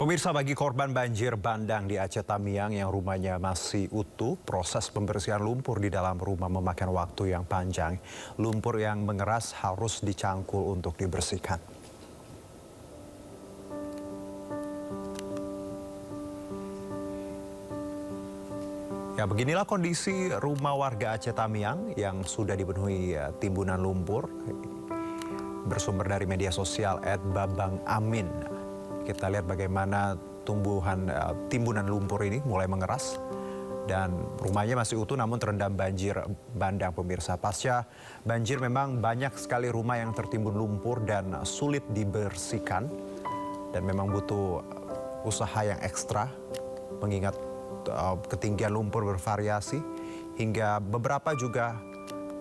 Pemirsa, bagi korban banjir bandang di Aceh Tamiang yang rumahnya masih utuh, proses pembersihan lumpur di dalam rumah memakan waktu yang panjang. Lumpur yang mengeras harus dicangkul untuk dibersihkan. Ya, beginilah kondisi rumah warga Aceh Tamiang yang sudah dipenuhi timbunan lumpur. Bersumber dari media sosial @babang amin. Kita lihat bagaimana timbunan lumpur ini mulai mengeras dan rumahnya masih utuh namun terendam banjir bandang, pemirsa. Pasca banjir memang banyak sekali rumah yang tertimbun lumpur dan sulit dibersihkan dan memang butuh usaha yang ekstra mengingat ketinggian lumpur bervariasi hingga beberapa juga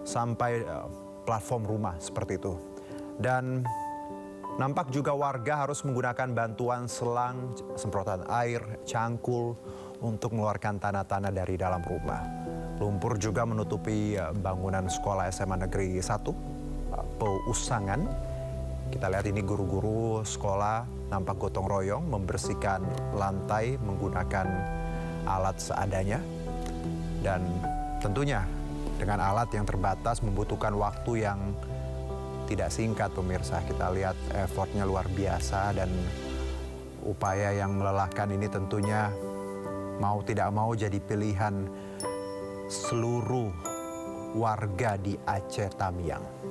sampai platform rumah seperti itu. Dan nampak juga warga harus menggunakan bantuan selang, semprotan air, cangkul untuk mengeluarkan tanah-tanah dari dalam rumah. Lumpur juga menutupi bangunan sekolah SMA Negeri 1, Peusangan. Kita lihat ini guru-guru sekolah nampak gotong royong membersihkan lantai menggunakan alat seadanya. Dan tentunya dengan alat yang terbatas membutuhkan waktu yang tidak singkat, pemirsa. Kita lihat effortnya luar biasa dan upaya yang melelahkan ini tentunya mau tidak mau jadi pilihan seluruh warga di Aceh Tamiang.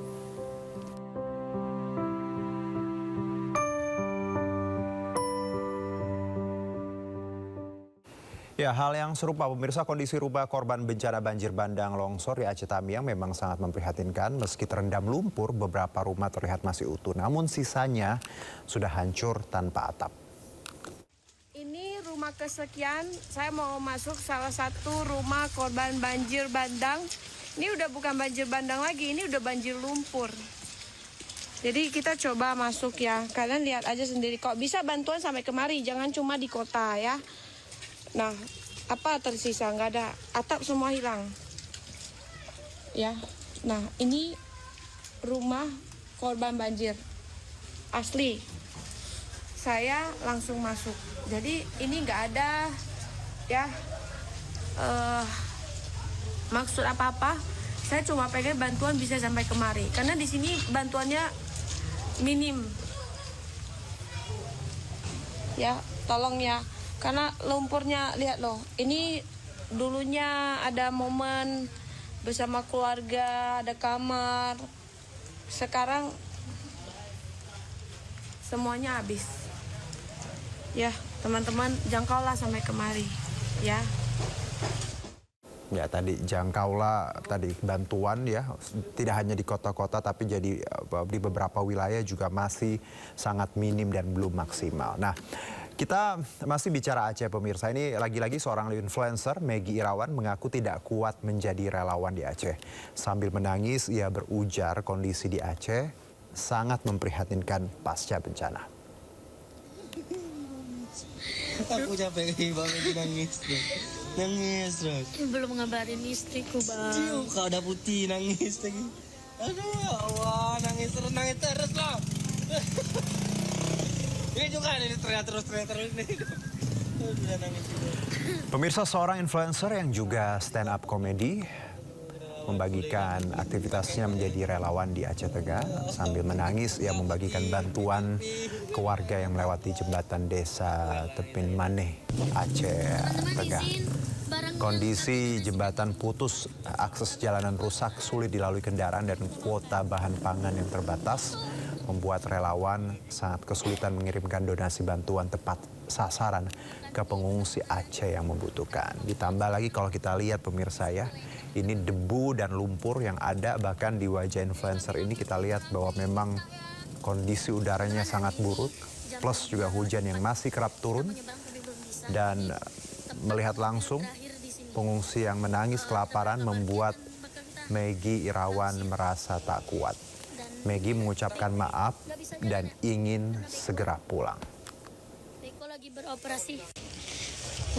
Ya, hal yang serupa, pemirsa, kondisi rumah korban bencana banjir bandang longsor di Aceh Tamiang memang sangat memprihatinkan. Meski terendam lumpur, beberapa rumah terlihat masih utuh, namun sisanya sudah hancur tanpa atap. Ini rumah kesekian, saya mau masuk salah satu rumah korban banjir bandang. Ini udah bukan banjir bandang lagi, ini udah banjir lumpur. Jadi kita coba masuk ya, kalian lihat aja sendiri. Kok bisa bantuan sampai kemari, jangan cuma di kota ya. Nah, apa tersisa? Nggak ada, atap semua hilang. Ya, nah ini rumah korban banjir asli. Saya langsung masuk. Jadi ini nggak ada ya maksud apa-apa. Saya cuma pengen bantuan bisa sampai kemari. Karena di sini bantuannya minim. Ya, tolong ya. Karena lumpurnya, lihat loh, ini dulunya ada momen bersama keluarga, ada kamar. Sekarang semuanya habis. Ya, teman-teman, jangkaulah sampai kemari, ya. Ya, tadi jangkaulah bantuan ya, tidak hanya di kota-kota tapi jadi di beberapa wilayah juga masih sangat minim dan belum maksimal. Nah, kita masih bicara Aceh, pemirsa. Ini lagi-lagi seorang influencer, Maggie Irawan, mengaku tidak kuat menjadi relawan di Aceh. Sambil menangis, ia berujar kondisi di Aceh sangat memprihatinkan pasca bencana. Aku capek banget nangis. Nangis terus. Belum ngabarin istriku, Bang. Cium, kau udah putih nangis lagi. Aduh, ya Allah, nangis terus lah. Ini juga ini teriak terus nih. Udah nangis juga. Pemirsa, seorang influencer yang juga stand up komedi membagikan aktivitasnya menjadi relawan di Aceh Tengah. Sambil menangis, ia membagikan bantuan ke warga yang melewati jembatan desa Tepin Maneh, Aceh Tengah. Kondisi jembatan putus, akses jalanan rusak, sulit dilalui kendaraan dan kuota bahan pangan yang terbatas membuat relawan sangat kesulitan mengirimkan donasi bantuan tepat sasaran ke pengungsi Aceh yang membutuhkan. Ditambah lagi kalau kita lihat, pemirsa ya, ini debu dan lumpur yang ada bahkan di wajah influencer ini kita lihat bahwa memang kondisi udaranya sangat buruk, plus juga hujan yang masih kerap turun. Dan melihat langsung pengungsi yang menangis kelaparan membuat Maggie Irawan merasa tak kuat. Maggie mengucapkan maaf dan ingin segera pulang. Eko lagi beroperasi.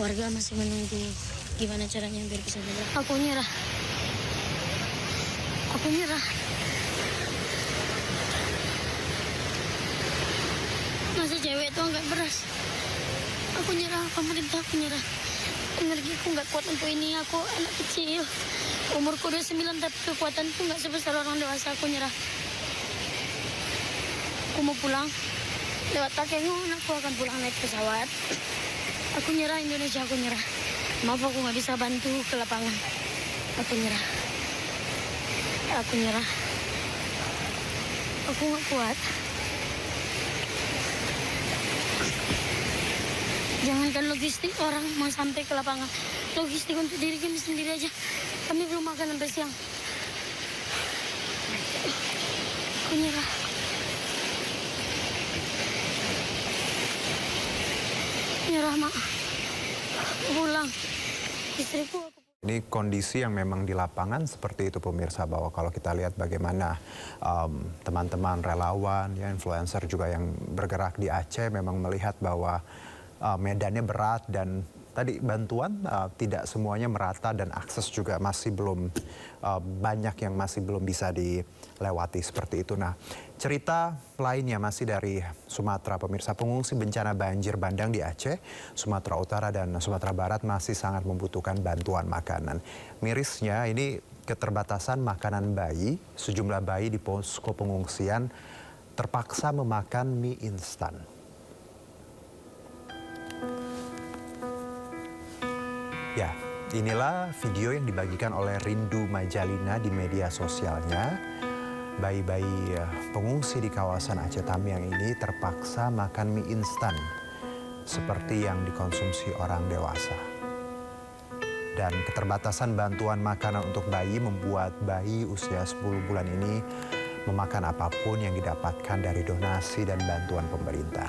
Warga masih menunggu gimana caranya biar bisa jalan. Aku nyerah. Masa cewek tuh nggak beras. Aku nyerah, pemerintah aku nyerah. Energiku nggak kuat untuk ini, aku anak kecil. Umurku 29 tapi kekuatanku nggak sebesar orang dewasa, aku nyerah. Aku mau pulang, lewat Takengon aku akan pulang naik pesawat. Aku nyerah Indonesia, aku nyerah. Maaf aku nggak bisa bantu ke lapangan. Aku nyerah. Aku nyerah. Aku nggak kuat. Jangankan logistik orang mau sampai ke lapangan. Logistik untuk diri kami sendiri aja. Kami belum makan sampai siang. Aku nyerah. Nyerah, Mak. Pulang. Istriku aku... Ini kondisi yang memang di lapangan seperti itu pemirsa, bahwa kalau kita lihat bagaimana teman-teman relawan, ya, influencer juga yang bergerak di Aceh memang melihat bahwa medannya berat dan tadi bantuan tidak semuanya merata dan akses juga masih belum banyak yang masih belum bisa dilewati seperti itu. Nah, cerita lainnya masih dari Sumatera pemirsa, pengungsi bencana banjir bandang di Aceh, Sumatera Utara dan Sumatera Barat masih sangat membutuhkan bantuan makanan. Mirisnya ini keterbatasan makanan bayi, sejumlah bayi di posko pengungsian terpaksa memakan mie instan. Ya, inilah video yang dibagikan oleh Rindu Majalina di media sosialnya. Bayi-bayi pengungsi di kawasan Aceh Tamiang ini terpaksa makan mie instan seperti yang dikonsumsi orang dewasa. Dan keterbatasan bantuan makanan untuk bayi membuat bayi usia 10 bulan ini memakan apapun yang didapatkan dari donasi dan bantuan pemerintah.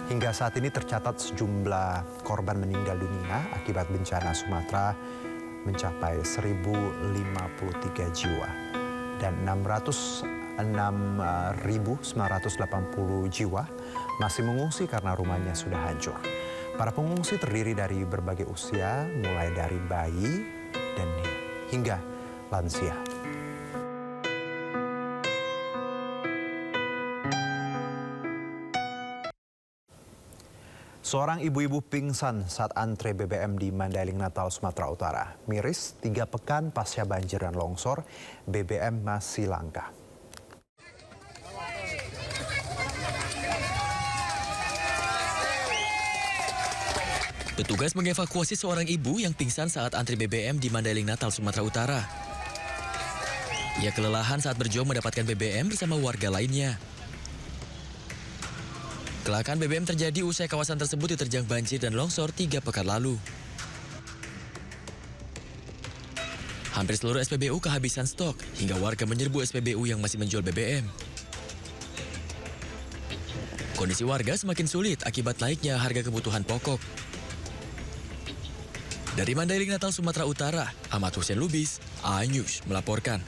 Hingga saat ini tercatat sejumlah korban meninggal dunia akibat bencana Sumatera mencapai 1.053 jiwa dan 606.980 jiwa masih mengungsi karena rumahnya sudah hancur. Para pengungsi terdiri dari berbagai usia, mulai dari bayi dan hingga lansia. Seorang ibu-ibu pingsan saat antre BBM di Mandailing Natal, Sumatera Utara. Miris, 3 pekan pasca banjir dan longsor, BBM masih langka. Petugas mengevakuasi seorang ibu yang pingsan saat antri BBM di Mandailing Natal, Sumatera Utara. Ia kelelahan saat berjuang mendapatkan BBM bersama warga lainnya. Kecelakaan BBM terjadi usai kawasan tersebut diterjang banjir dan longsor 3 pekan lalu. Hampir seluruh SPBU kehabisan stok hingga warga menyerbu SPBU yang masih menjual BBM. Kondisi warga semakin sulit akibat naiknya harga kebutuhan pokok. Dari Mandailing Natal, Sumatera Utara, Ahmad Hussein Lubis, iNews melaporkan.